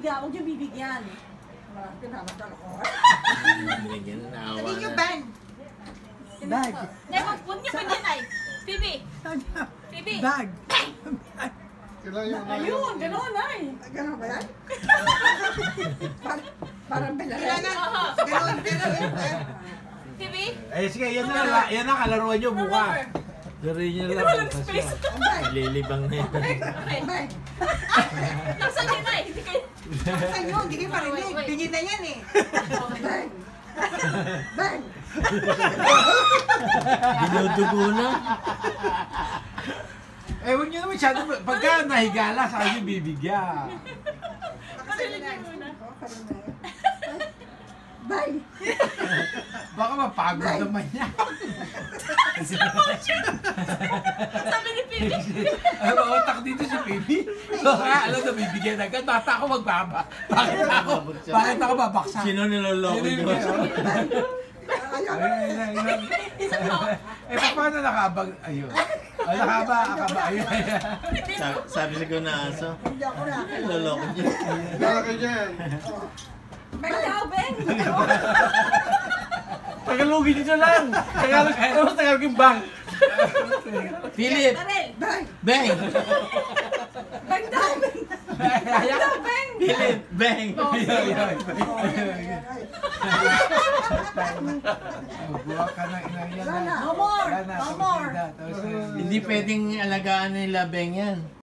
bibigyan. Huwag niyo bibigyan. Pinamatal ko. Binigyan na naawa Hindi nyo na. Ben. Bag. Huwag niyo ganyan ay. Pibi. Pibi. Bag. Ayun, gano'n ay. Ganun ba yan? Parang pinalanan. Ganun, ganun. Pibi. Eh sige, yan na kalaruan nyo bukas. Laruin nyo lang. Walang space. Lilibang na yan. Ben. Nasaan yun ay? Hindi kayo. Sa inyo, hindi kayo marinig. Tingin na yan eh. Ben. Ben. Dinudugo na. Eh huwag nyo naman masyado, pagka nahigala sa akin bibigyan. Parinig niyo muna. Bye. Baka mapagod naman niya. Sabi ni Pibi. Ay, mautak dito si Pibi. Alam na bibigyan agad. Bata ako magbaba. Bakit ako babaksak? Sino niloloko nyo? Isa pa. Eh, paano nakabag? Ayun. Nakaba. Ayun. Sabi siguro na aso. Hindi ako nakakalaman. Niloloko nyo. Beng daw, Beng. Tagalogin nyo lang. Tagalog yung bang. Philip! Arel. Bye. Bang! Beng daw. Beng daw, Beng. Philip! Bang! Buwak ka na. No more. No more. Hindi pwedeng alagaan nila Bang yan.